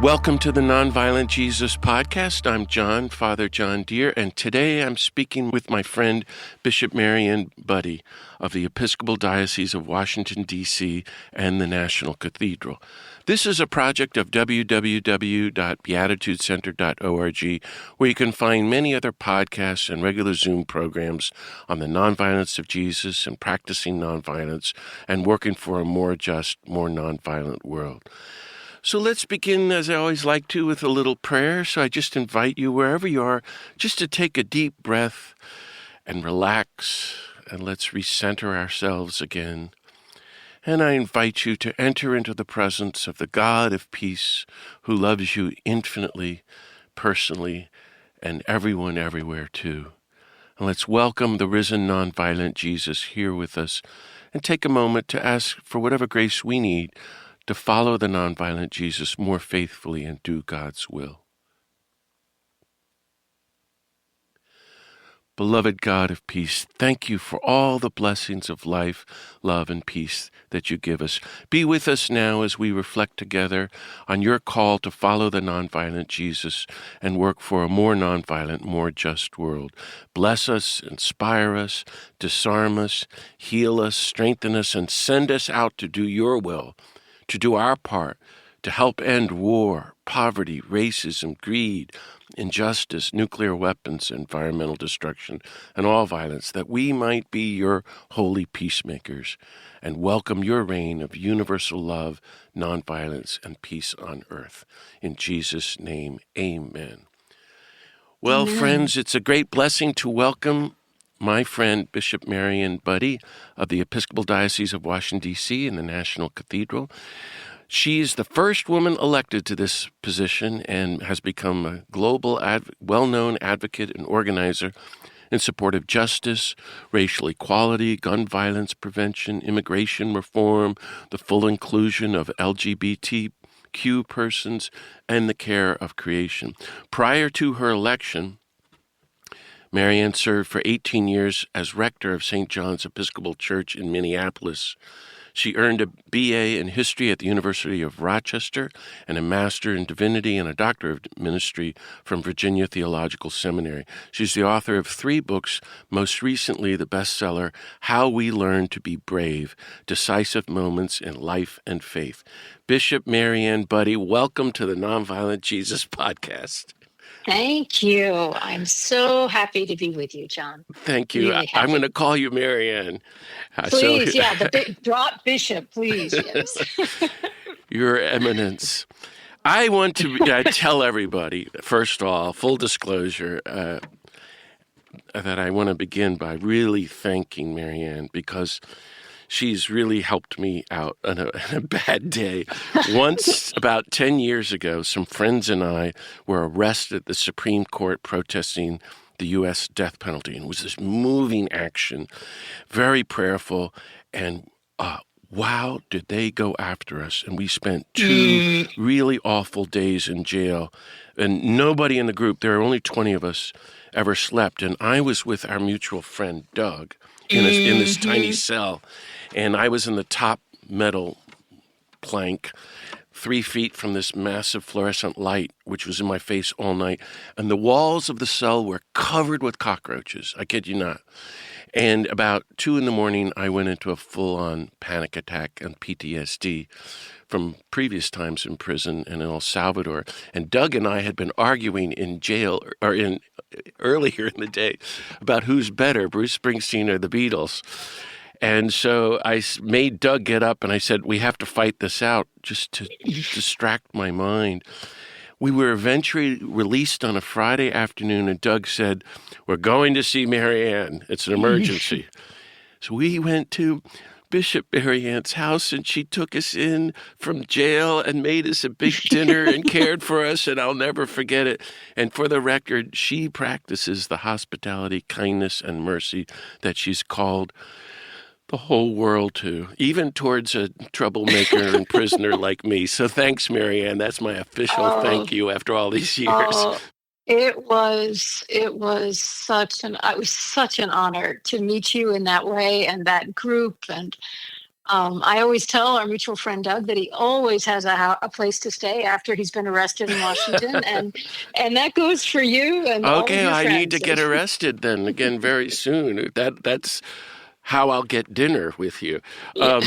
Welcome to the Nonviolent Jesus Podcast. I'm John, Father John Deere, and today I'm speaking with my friend Bishop Mariann Budde of the Episcopal Diocese of Washington, D.C. and the National Cathedral. This is a project of www.beatitudecenter.org, where you can find many other podcasts and regular Zoom programs on the nonviolence of Jesus and practicing nonviolence and working for a more just, more nonviolent world. So let's begin, as I always like to, with a little prayer. So I just invite you, wherever you are, just to take a deep breath and relax, and let's recenter ourselves again. And I invite you to enter into the presence of the God of peace, who loves you infinitely, personally, and everyone everywhere too. And let's welcome the risen nonviolent Jesus here with us, and take a moment to ask for whatever grace we need to follow the nonviolent Jesus more faithfully and do God's will. Beloved God of peace, thank you for all the blessings of life, love, and peace that you give us. Be with us now as we reflect together on your call to follow the nonviolent Jesus and work for a more nonviolent, more just world. Bless us, inspire us, disarm us, heal us, strengthen us, and send us out to do your will, to do our part, to help end war, poverty, racism, greed, injustice, nuclear weapons, environmental destruction, and all violence, that we might be your holy peacemakers and welcome your reign of universal love, nonviolence, and peace on earth. In Jesus' name, amen. Well, Amen. friends, it's a great blessing to welcome my friend Bishop Mariann Budde of the Episcopal Diocese of Washington, D.C. and the National Cathedral. She's the first woman elected to this position and has become a global, well-known advocate and organizer in support of justice, racial equality, gun violence prevention, immigration reform, the full inclusion of LGBTQ persons, and the care of creation. Prior to her election, Mariann served for 18 years as rector of St. John's Episcopal Church in Minneapolis. She earned a B.A. in history at the University of Rochester and a master in divinity and a doctor of ministry from Virginia Theological Seminary. She's the author of 3 books, most recently the bestseller, How We Learn to Be Brave, Decisive Moments in Life and Faith. Bishop Mariann Budde, welcome to the Nonviolent Jesus Podcast. Thank you. I'm so happy to be with you, John. Thank you. Really I'm happy. going to call you Mariann. Please, drop Bishop, please. Yes. Your Eminence. I want to tell everybody, first of all, full disclosure, that I want to begin by really thanking Mariann, because she's really helped me out on a bad day. Once, about 10 years ago, some friends and I were arrested at the Supreme Court protesting the U.S. death penalty. And it was this moving action, very prayerful, and wow, did they go after us. And we spent 2 really awful days in jail. And nobody in the group, there are only 20 of us, ever slept. And I was with our mutual friend, Doug, in this tiny cell. And I was in the top metal plank, 3 feet from this massive fluorescent light, which was in my face all night. And the walls of the cell were covered with cockroaches. I kid you not. And about 2 a.m, I went into a full-on panic attack and PTSD from previous times in prison and in El Salvador. And Doug and I had been arguing in jail, or earlier in the day, about who's better, Bruce Springsteen or the Beatles. And so I made Doug get up, and I said, we have to fight this out, just to distract my mind. We were eventually released on a Friday afternoon, and Doug said, we're going to see Mariann. It's an emergency. So we went to Bishop Mariann's house, and she took us in from jail and made us a big dinner and cared for us, and I'll never forget it. And for the record, she practices the hospitality, kindness, and mercy that she's called the whole world to, even towards a troublemaker and prisoner like me. So thanks, Mariann. That's my official thank you after all these years. It was such an honor to meet you in that way, and that group, and I always tell our mutual friend Doug that he always has a place to stay after he's been arrested in Washington, and that goes for you and all of Okay, your I need to friends. get arrested then again very soon. That's how I'll get dinner with you. Yeah.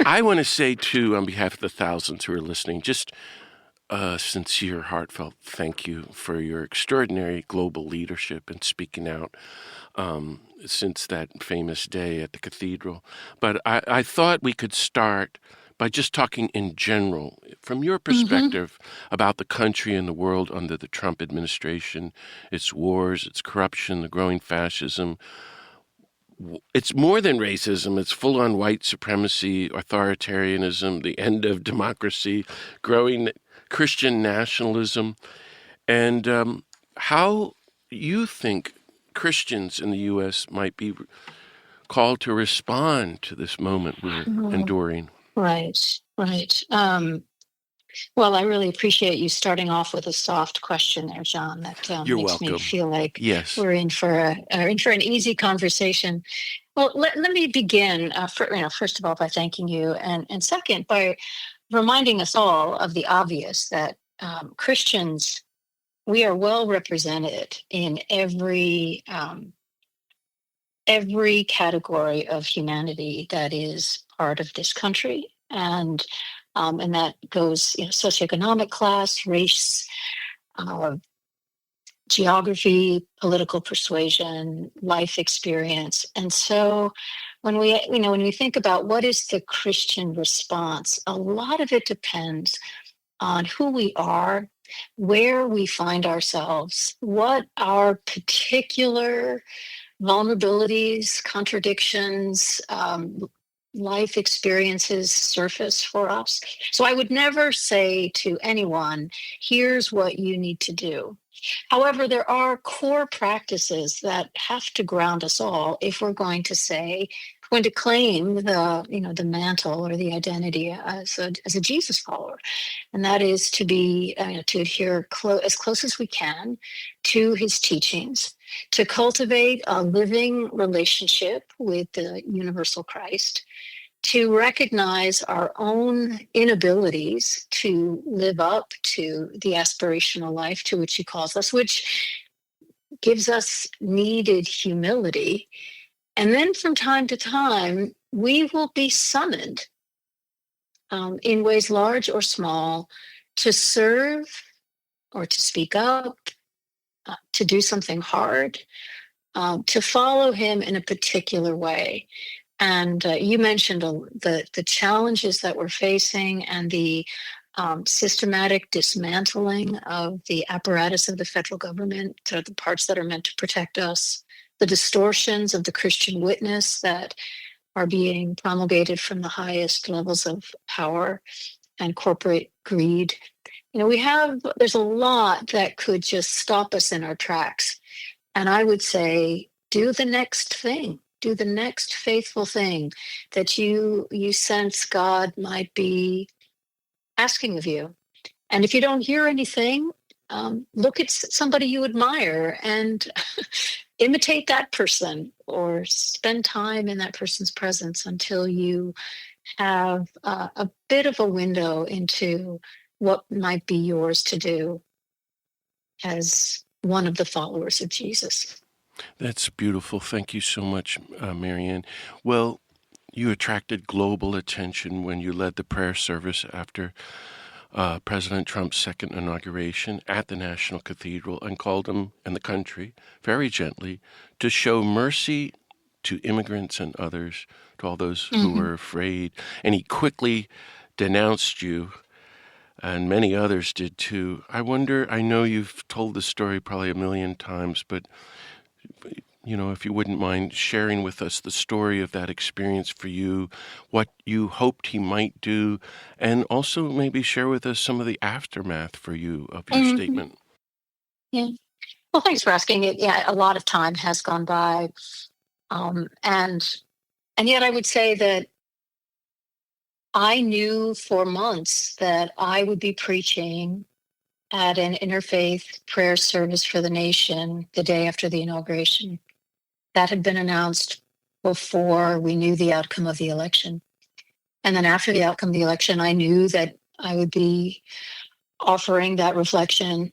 I want to say, too, on behalf of the thousands who are listening, just a sincere, heartfelt thank you for your extraordinary global leadership and speaking out since that famous day at the cathedral. But I thought we could start by just talking in general, from your perspective, about the country and the world under the Trump administration, its wars, its corruption, the growing fascism. It's more than racism. It's full-on white supremacy, authoritarianism, the end of democracy, growing Christian nationalism, and how you think Christians in the U.S. might be called to respond to this moment we're enduring. Right. Well, I really appreciate you starting off with a soft question there, John. That You're makes me welcome. feel like Yes. we're in for an easy conversation. Well, let me begin, first of all, by thanking you, and second, by reminding us all of the obvious that Christians, we are well represented in every category of humanity that is part of this country, and that goes, socioeconomic class, race, uh, geography, political persuasion, life experience. And so when we think about what is the Christian response, a lot of it depends on who we are, where we find ourselves, what our particular vulnerabilities, contradictions, life experiences surface for us. So I would never say to anyone, here's what you need to do. However, there are core practices that have to ground us all if we're going to claim the mantle or the identity as a Jesus follower, and that is to adhere as close as we can to his teachings, to cultivate a living relationship with the universal Christ, to recognize our own inabilities to live up to the aspirational life to which he calls us, which gives us needed humility. And then from time to time, we will be summoned in ways large or small to serve or to speak up, to do something hard, to follow him in a particular way. And you mentioned the challenges that we're facing and the systematic dismantling of the apparatus of the federal government, the parts that are meant to protect us, the distortions of the Christian witness that are being promulgated from the highest levels of power and corporate greed. There's a lot that could just stop us in our tracks. And I would say, do the next thing. Do the next faithful thing that you sense God might be asking of you. And if you don't hear anything, look at somebody you admire and imitate that person, or spend time in that person's presence until you have a bit of a window into what might be yours to do as one of the followers of Jesus. That's beautiful. Thank you so much, Mariann. Well, you attracted global attention when you led the prayer service after President Trump's second inauguration at the National Cathedral and called him and the country very gently to show mercy to immigrants and others, to all those who were afraid. And he quickly denounced you, and many others did too. I wonder, I know you've told the story probably a million times, but if you wouldn't mind sharing with us the story of that experience for you, what you hoped he might do, and also maybe share with us some of the aftermath for you of your statement. Yeah. Well, thanks for asking it. Yeah, a lot of time has gone by. And yet I would say that I knew for months that I would be preaching at an interfaith prayer service for the nation the day after the inauguration. That had been announced before we knew the outcome of the election. And then after the outcome of the election, I knew that I would be offering that reflection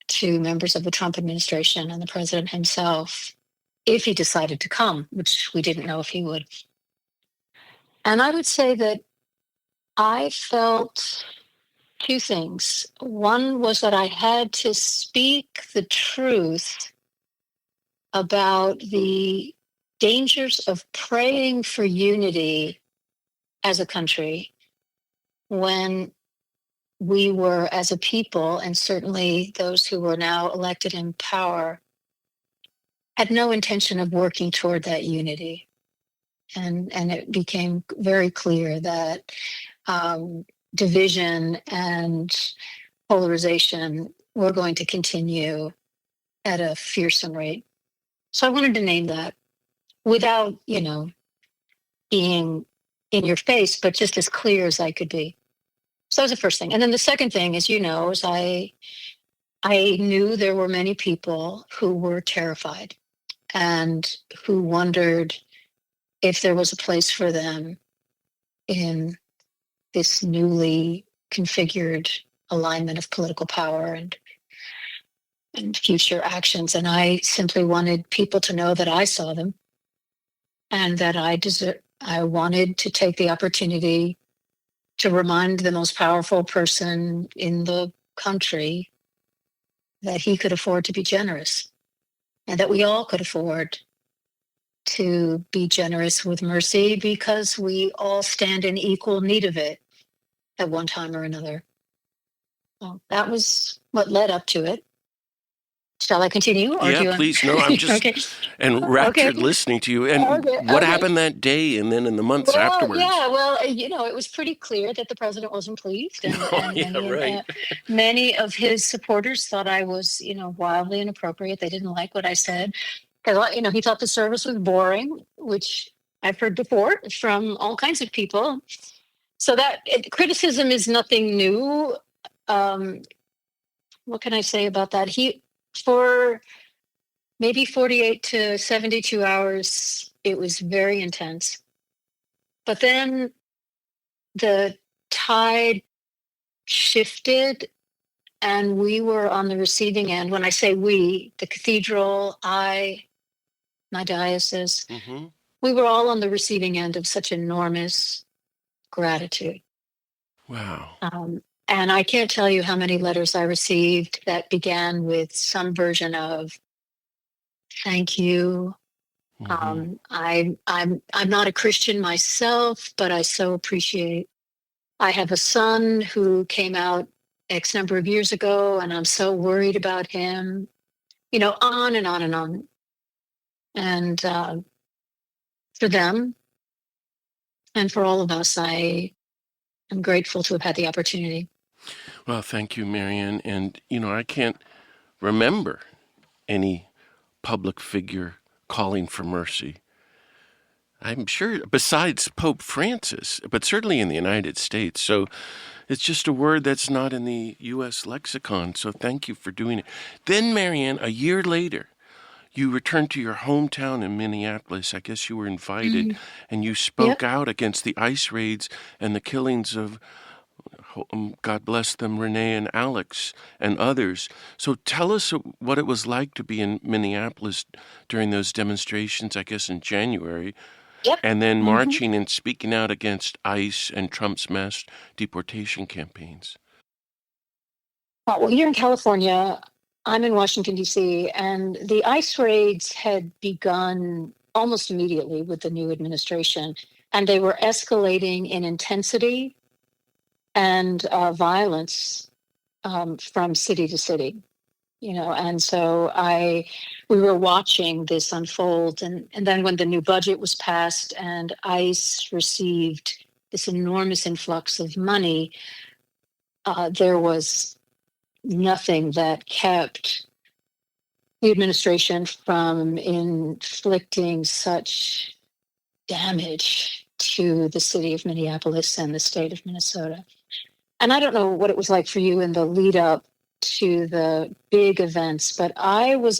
to members of the Trump administration and the president himself if he decided to come, which we didn't know if he would. And I would say that I felt two things. One was that I had to speak the truth about the dangers of praying for unity as a country when we were, as a people, and certainly those who were now elected in power, had no intention of working toward that unity. And it became very clear that division and polarization were going to continue at a fearsome rate. So I wanted to name that without, being in your face, but just as clear as I could be. So that was the first thing. And then the second thing, as you know, is I knew there were many people who were terrified and who wondered if there was a place for them in this newly configured alignment of political power and future actions. And I simply wanted people to know that I saw them and that I wanted to take the opportunity to remind the most powerful person in the country that he could afford to be generous and that we all could afford to be generous with mercy because we all stand in equal need of it at one time or another. So that was what led up to it. Shall I continue? Or do you please. No, I'm just okay. enraptured Okay. listening to you. And what happened that day and then in the months afterwards? Well, it was pretty clear that the president wasn't pleased. And many of his supporters thought I was, wildly inappropriate. They didn't like what I said. Because, he thought the service was boring, which I've heard before from all kinds of people. So criticism is nothing new. What can I say about that? For maybe 48 to 72 hours, it was very intense. But then the tide shifted and we were on the receiving end. When I say we, the cathedral, my diocese, we were all on the receiving end of such enormous gratitude. Wow. And I can't tell you how many letters I received that began with some version of "Thank you." I'm not a Christian myself, but I so appreciate. I have a son who came out X number of years ago, and I'm so worried about him. On and on and on. And for them, and for all of us, I am grateful to have had the opportunity. Well, thank you, Mariann. And, I can't remember any public figure calling for mercy. I'm sure, besides Pope Francis, but certainly in the United States. So it's just a word that's not in the U.S. lexicon. So thank you for doing it. Then, Mariann, a year later, you returned to your hometown in Minneapolis. I guess you were invited, and you spoke out against the ICE raids and the killings of, God bless them, Renee and Alex and others. So tell us what it was like to be in Minneapolis during those demonstrations, I guess in January, and then marching and speaking out against ICE and Trump's mass deportation campaigns. Well, here in California, I'm in Washington, D.C., and the ICE raids had begun almost immediately with the new administration, and they were escalating in intensity and violence from city to city, and so we were watching this unfold. And then when the new budget was passed and ICE received this enormous influx of money, there was nothing that kept the administration from inflicting such damage to the city of Minneapolis and the state of Minnesota. And I don't know what it was like for you in the lead up to the big events, but I was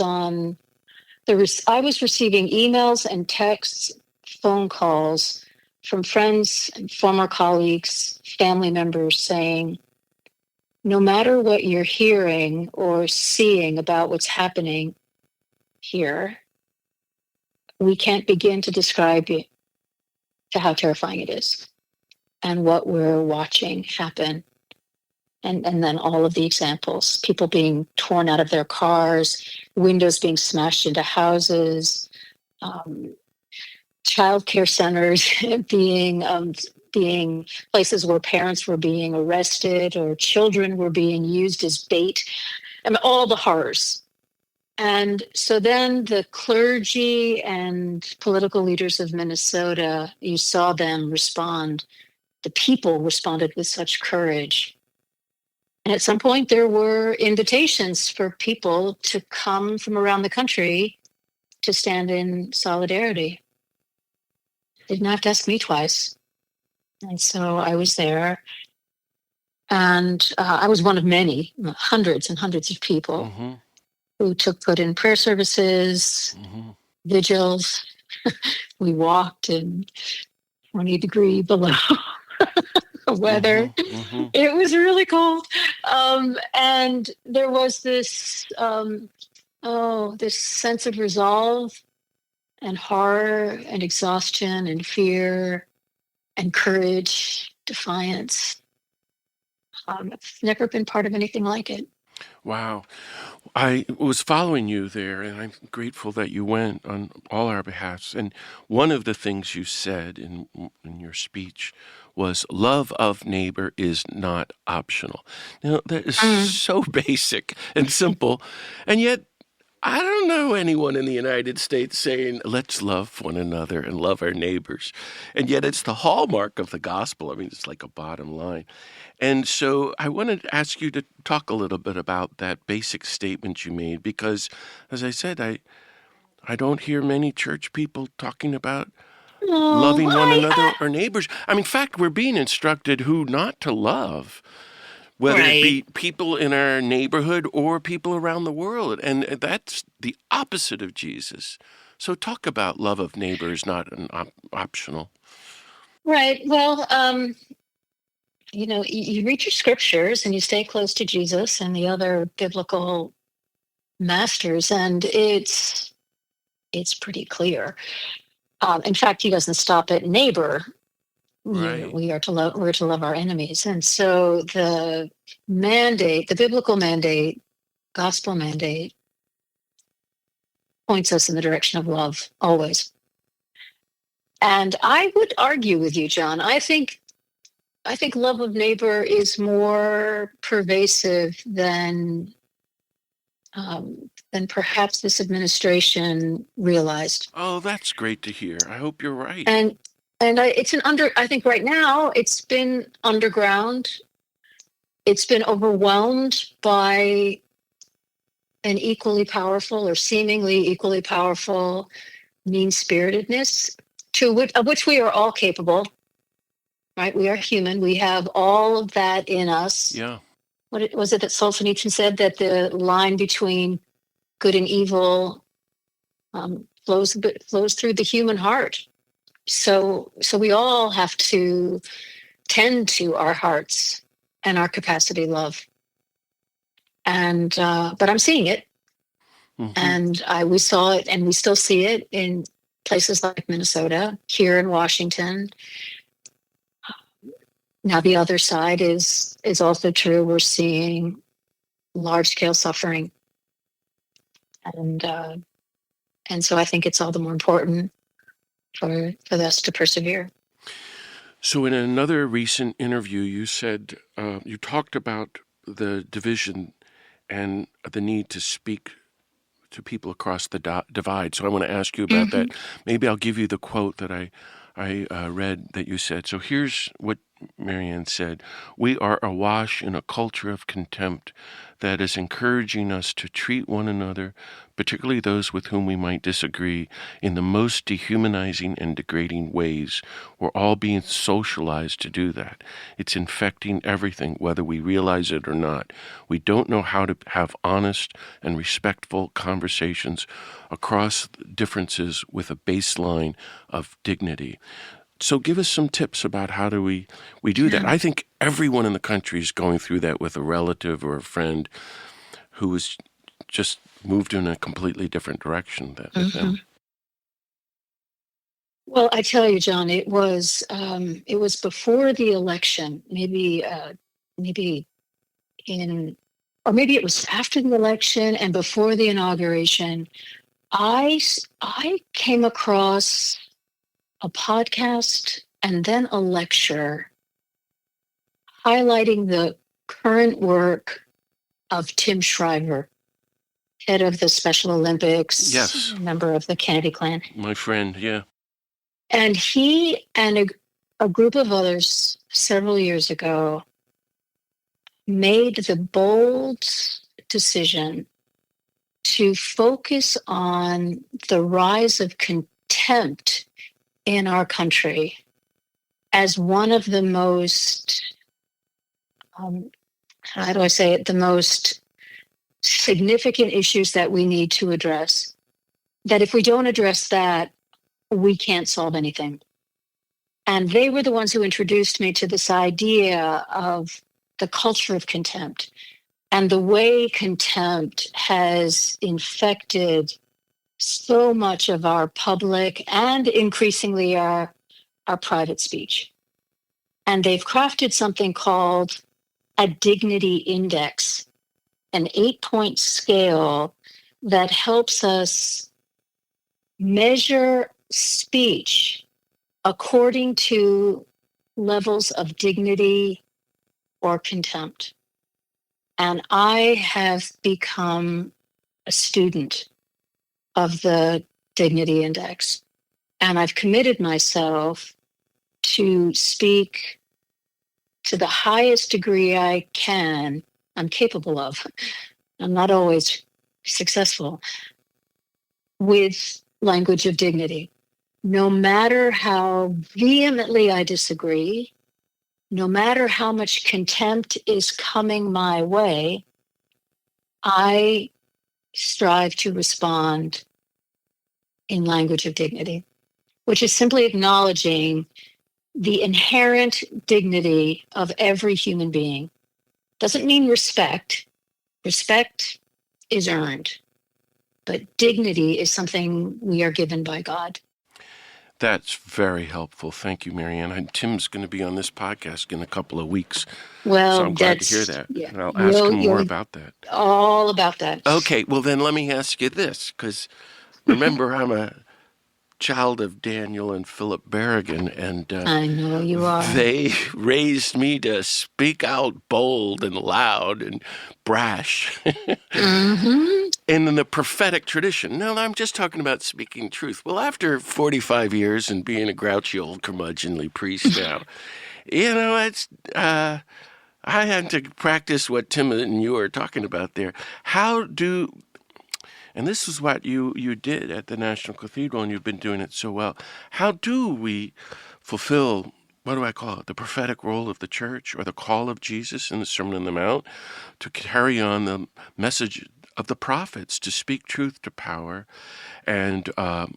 receiving emails and texts, phone calls from friends and former colleagues, family members saying, no matter what you're hearing or seeing about what's happening here, we can't begin to describe it to how terrifying it is and what we're watching happen. And then all of the examples, people being torn out of their cars, windows being smashed into houses, childcare centers being places where parents were being arrested or children were being used as bait. I mean, all the horrors. And so then the clergy and political leaders of Minnesota, you saw them respond. The people responded with such courage. And at some point, there were invitations for people to come from around the country to stand in solidarity. They didn't have to ask me twice. And so I was there. And I was one of many, hundreds and hundreds of people who took part in prayer services, vigils. We walked in 20-degree below weather. It was really cold. And there was this this sense of resolve and horror and exhaustion and fear and courage, defiance. I've never been part of anything like it. Wow. I was following you there, and I'm grateful that you went on all our behalfs. And one of the things you said in your speech was love of neighbor is not optional. That is so basic and simple, and yet I don't know anyone in the United States saying, let's love one another and love our neighbors. And yet it's the hallmark of the gospel. I mean, it's like a bottom line. And so I wanted to ask you to talk a little bit about that basic statement you made, because, as I said, I don't hear many church people talking about loving one another or neighbors. I mean, in fact, we're being instructed who not to love, whether it be people in our neighborhood or people around the world. And that's the opposite of Jesus. So talk about love of neighbors, not an optional. Right. Well, you read your scriptures and you stay close to Jesus and the other biblical masters, and it's pretty clear. In fact, he doesn't stop at neighbor. Right. We're to love our enemies. And so the mandate, the biblical mandate, gospel mandate, points us in the direction of love always. And I would argue with you, John. I think love of neighbor is more pervasive than perhaps this administration realized. Oh, that's great to hear. I hope you're right. And I think right now it's been underground. It's been overwhelmed by an equally powerful or seemingly equally powerful mean-spiritedness of which we are all capable, right? We are human. We have all of that in us. Yeah. What was it that Solzhenitsyn said, that the line between good and evil flows through the human heart. So we all have to tend to our hearts and our capacity to love. And but I'm seeing it, and we saw it, and we still see it in places like Minnesota, here in Washington. Now the other side is also true. We're seeing large-scale suffering, and so I think it's all the more important for us to persevere. So in another recent interview, you said you talked about the division and the need to speak to people across the divide. So I want to ask you about that. Maybe I'll give you the quote that I read that you said. So here's what Mariann said: "We are awash in a culture of contempt that is encouraging us to treat one another, particularly those with whom we might disagree, in the most dehumanizing and degrading ways. We're all being socialized to do that. It's infecting everything, whether we realize it or not. We don't know how to have honest and respectful conversations across differences with a baseline of dignity." So give us some tips about how do we do that. I think everyone in the country is going through that with a relative or a friend who has just moved in a completely different direction with them. Well, I tell you, John, it was before the election, maybe in, or maybe it was after the election and before the inauguration. I came across a podcast and then a lecture highlighting the current work of Tim Shriver, head of the Special Olympics, Yes. member of the Kennedy clan. My friend, yeah. And he and a group of others several years ago made the bold decision to focus on the rise of contempt in our country as one of the most, how do I say it, the most significant issues that we need to address. That if we don't address that, we can't solve anything. And they were the ones who introduced me to this idea of the culture of contempt and the way contempt has infected so much of our public and increasingly our private speech. And they've crafted something called a dignity index, an 8-point scale that helps us measure speech according to levels of dignity or contempt. And I have become a student of the dignity index. And I've committed myself to speak to the highest degree I'm capable of. I'm not always successful with language of dignity. No matter how vehemently I disagree, no matter how much contempt is coming my way, I strive to respond in language of dignity, which is simply acknowledging the inherent dignity of every human being. Doesn't mean respect. Respect is earned, but dignity is something we are given by God. That's very helpful. Thank you, Mariann. And Tim's going to be on this podcast in a couple of weeks. Well, so I'm glad to hear that. Yeah. And I'll ask him more about that. All about that. Okay, well then let me ask you this, because remember I'm a child of Daniel and Philip Berrigan, and I know you are. They raised me to speak out bold and loud and brash. And in the prophetic tradition. Now, I'm just talking about speaking truth. Well, after 45 years and being a grouchy old curmudgeonly priest now, it's I had to practice what Tim and you are talking about there. And this is what you did at the National Cathedral, and you've been doing it so well. How do we fulfill, what do I call it, the prophetic role of the church, or the call of Jesus in the Sermon on the Mount to carry on the message of the prophets, to speak truth to power, and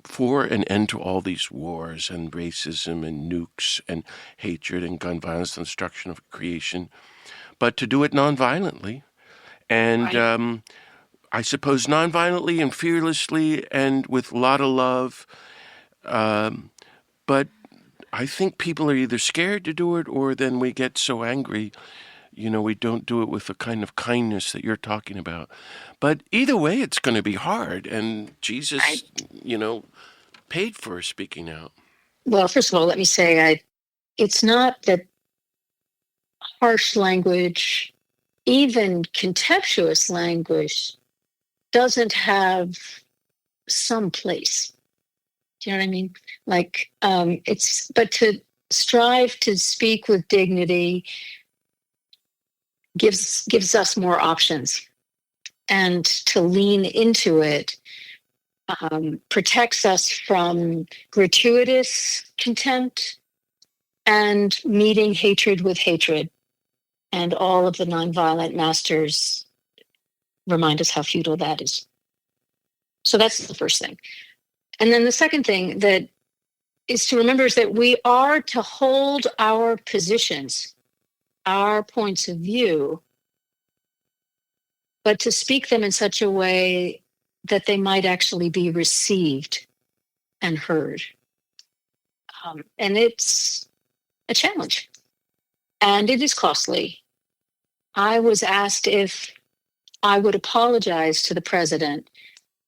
for an end to all these wars and racism and nukes and hatred and gun violence and destruction of creation, but to do it nonviolently and Right. I suppose nonviolently and fearlessly and with a lot of love. But I think people are either scared to do it, or then we get so angry, we don't do it with the kind of kindness that you're talking about. But either way, it's going to be hard. And Jesus, paid for speaking out. Well, first of all, let me say, it's not that harsh language, even contemptuous language, doesn't have some place. Do you know what I mean? Like, but to strive to speak with dignity gives us more options, and to lean into it protects us from gratuitous contempt and meeting hatred with hatred. And all of the nonviolent masters remind us how futile that is. So that's the first thing. And then the second thing that is to remember is that we are to hold our positions, our points of view, but to speak them in such a way that they might actually be received and heard. And it's a challenge, and it is costly. I was asked if I would apologize to the president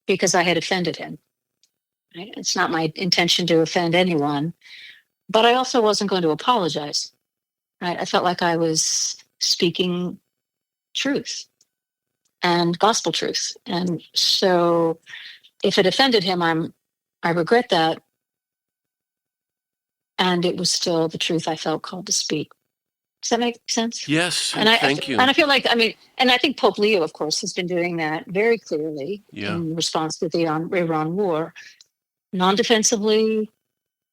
because I had offended him. Right? It's not my intention to offend anyone, but I also wasn't going to apologize. Right? I felt like I was speaking truth and gospel truth, and so if it offended him, I regret that, and it was still the truth I felt called to speak. Does that make sense? Yes, And thank you. And I feel like, and I think Pope Leo, of course, has been doing that very clearly in response to the Iran war, non-defensively,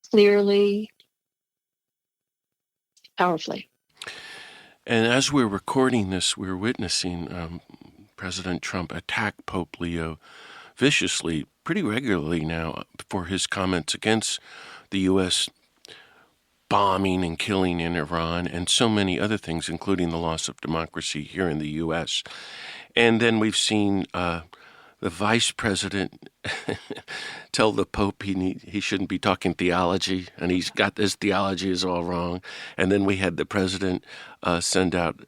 clearly, powerfully. And as we're recording this, we're witnessing President Trump attack Pope Leo viciously, pretty regularly now, for his comments against the U.S. bombing and killing in Iran and so many other things, including the loss of democracy here in the U.S. And then we've seen the vice president tell the Pope he shouldn't be talking theology, and he's got this theology is all wrong. And then we had the president send out,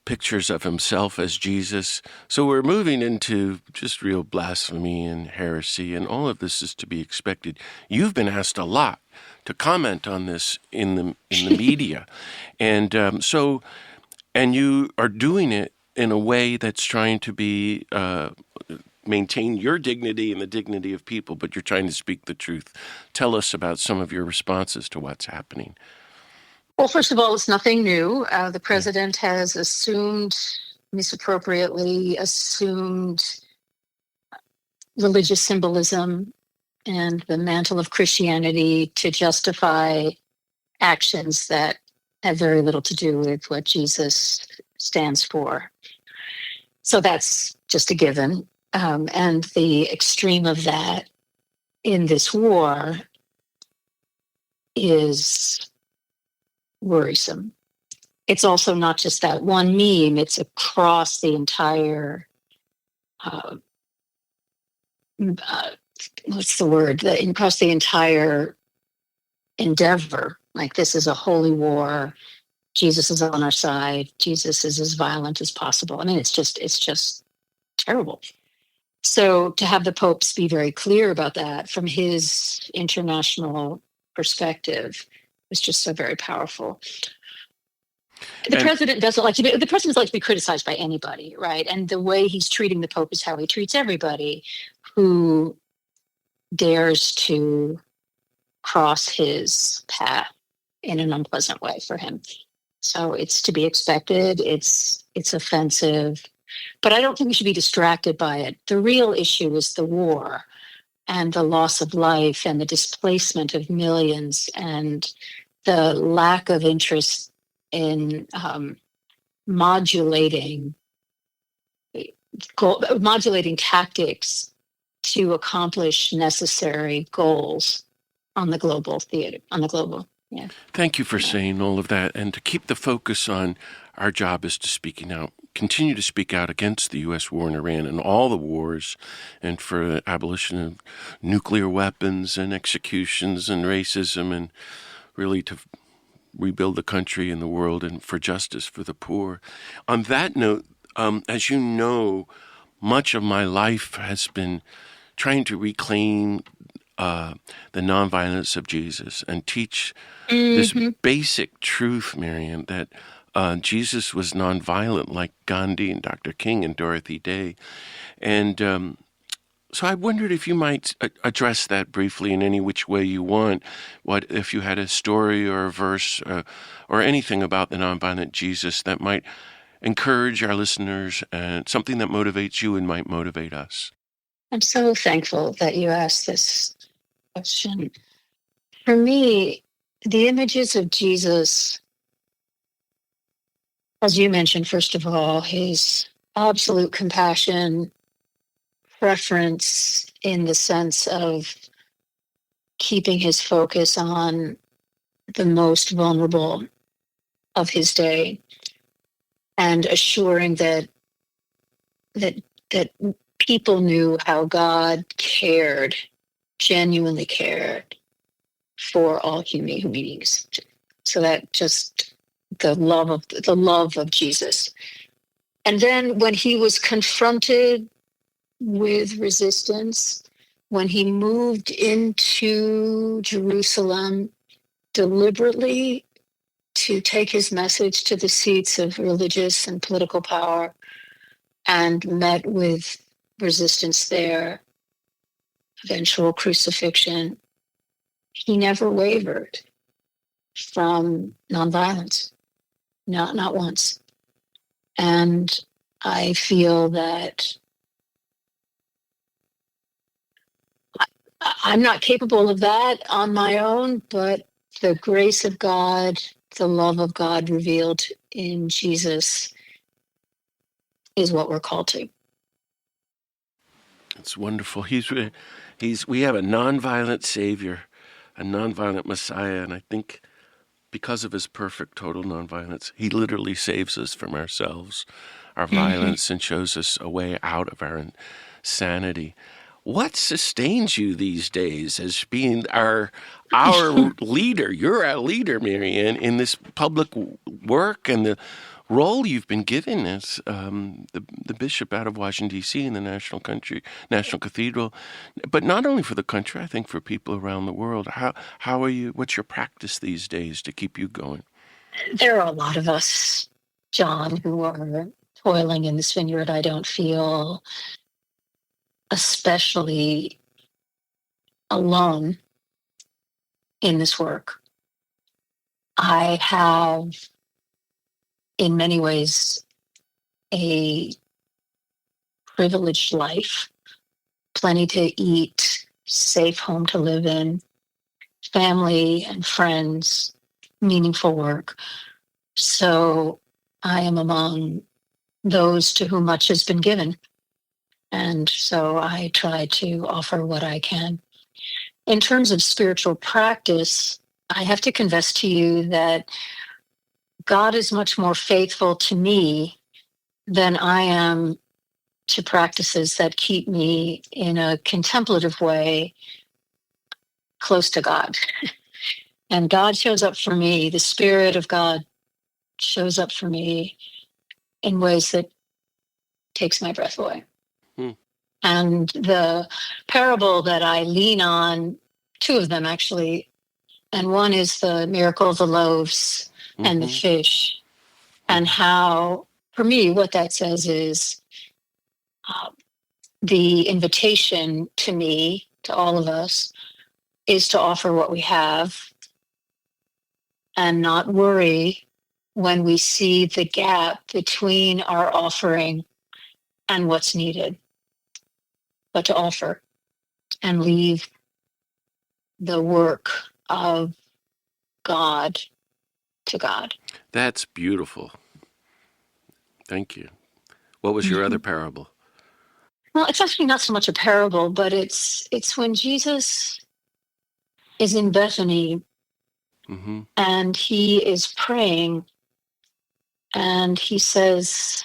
pictures of himself as Jesus. So we're moving into just real blasphemy and heresy, and all of this is to be expected. You've been asked a lot to comment on this in the media, and and you are doing it in a way that's trying to be maintain your dignity and the dignity of people, but you're trying to speak the truth. Tell us about some of your responses to what's happening. Well, first of all, it's nothing new. The president has misappropriately assumed religious symbolism and the mantle of Christianity to justify actions that have very little to do with what Jesus stands for. So that's just a given. And the extreme of that in this war is worrisome. It's also not just that one meme, it's across the entire, across the entire endeavor. Like, this is a holy war. Jesus is on our side. Jesus is as violent as possible. I mean, it's just terrible. So to have the popes be very clear about that from his international perspective was just so very powerful. The president likes to be criticized by anybody, right? And the way he's treating the Pope is how he treats everybody who dares to cross his path in an unpleasant way for him. So it's to be expected. It's offensive, but I don't think we should be distracted by it. The real issue is the war and the loss of life and the displacement of millions and the lack of interest in modulating tactics to accomplish necessary goals on the global theater, yeah. Thank you for saying all of that, and to keep the focus on our job is to continue to speak out against the U.S. war in Iran and all the wars, and for the abolition of nuclear weapons and executions and racism, and really to rebuild the country and the world, and for justice for the poor. On that note, as you know, much of my life has been trying to reclaim the nonviolence of Jesus and teach this basic truth, Mariann, that Jesus was nonviolent, like Gandhi and Dr. King and Dorothy Day. And so I wondered if you might address that briefly in any which way you want. What if you had a story or a verse or anything about the nonviolent Jesus that might encourage our listeners and something that motivates you and might motivate us? I'm so thankful that you asked this question. For me, the images of Jesus, as you mentioned, first of all, his absolute compassion, preference in the sense of keeping his focus on the most vulnerable of his day and assuring that that people knew how God cared, genuinely cared for all human beings. So that just the love of Jesus. And then when he was confronted with resistance, when he moved into Jerusalem deliberately to take his message to the seats of religious and political power and met with resistance there, eventual crucifixion, he never wavered from nonviolence, not once. And I feel that I'm not capable of that on my own, but the grace of God, the love of God revealed in Jesus is what we're called to. It's wonderful. We have a nonviolent Savior, a nonviolent Messiah, and I think because of his perfect total nonviolence, he literally saves us from ourselves, our violence, and shows us a way out of our insanity. What sustains you these days as being our leader? You're our leader, Mariann, in this public work and the role you've been given as the bishop out of Washington, D.C. in the National Cathedral, but not only for the country, I think for people around the world. How are you? What's your practice these days to keep you going? There are a lot of us, John, who are toiling in this vineyard. I don't feel especially alone in this work. I have, in many ways, a privileged life, plenty to eat, safe home to live in, family and friends, meaningful work. So I am among those to whom much has been given. And so I try to offer what I can. In terms of spiritual practice, I have to confess to you that God is much more faithful to me than I am to practices that keep me in a contemplative way close to God. And God shows up for me, the Spirit of God shows up for me in ways that takes my breath away. And the parable that I lean on, two of them actually, and one is the miracle of the loaves and the fish, and how, for me, what that says is the invitation to me, to all of us, is to offer what we have and not worry when we see the gap between our offering and what's needed, but to offer and leave the work of God to God. That's beautiful. Thank you. What was your other parable? Well, it's actually not so much a parable, but it's when Jesus is in Bethany and he is praying and he says,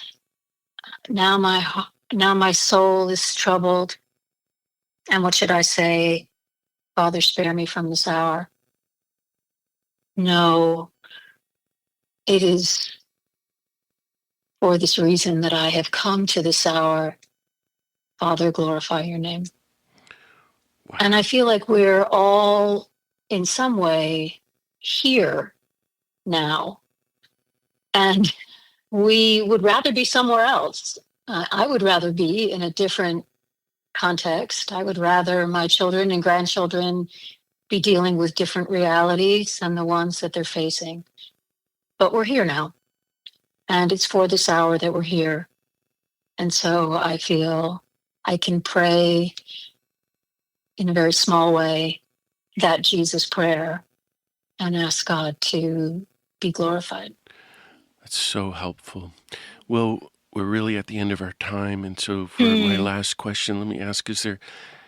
now my soul is troubled. And what should I say? Father, spare me from this hour. No, it is for this reason that I have come to this hour. Father, glorify your name. Wow. And I feel like we're all in some way here now. And we would rather be somewhere else. I would rather be in a different context. I would rather my children and grandchildren be dealing with different realities than the ones that they're facing. But we're here now. And it's for this hour that we're here. And so I feel I can pray in a very small way that Jesus prayer and ask God to be glorified. That's so helpful. Well, we're really at the end of our time. And so for my last question, let me ask, is there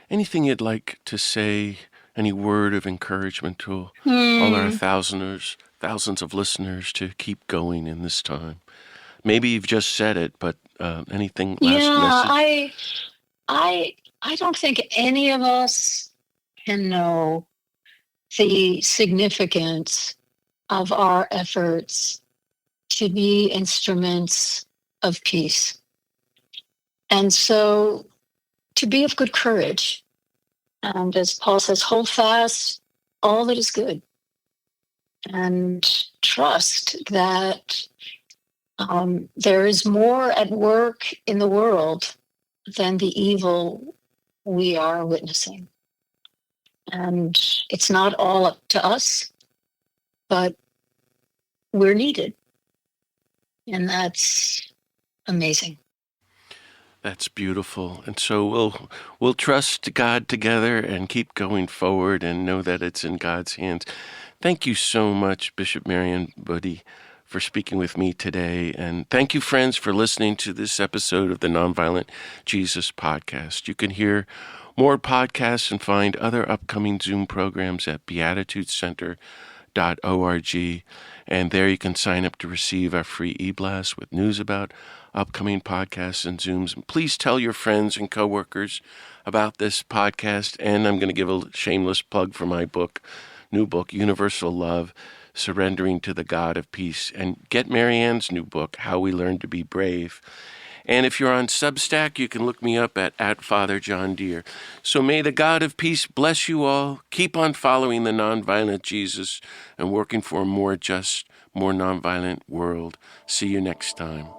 anything you'd like to say any word of encouragement to all our thousands of listeners to keep going in this time? Maybe you've just said it, but anything last message? I don't think any of us can know the significance of our efforts to be instruments of peace. And so to be of good courage. And as Paul says, hold fast all that is good and trust that there is more at work in the world than the evil we are witnessing. And it's not all up to us, but we're needed. And that's amazing. That's beautiful. And so we'll trust God together and keep going forward and know that it's in God's hands. Thank you so much, Bishop Mariann Budde, for speaking with me today. And thank you, friends, for listening to this episode of the Nonviolent Jesus podcast. You can hear more podcasts and find other upcoming Zoom programs at beatitudecenter.org. And there you can sign up to receive our free e-blast with news about upcoming podcasts and Zooms. And please tell your friends and coworkers about this podcast. And I'm going to give a shameless plug for my new book, Universal Love, Surrendering to the God of Peace. And get Mariann's new book, How We Learn to Be Brave. And if you're on Substack, you can look me up at Father John Deere. So may the God of peace bless you all. Keep on following the nonviolent Jesus and working for a more just, more nonviolent world. See you next time.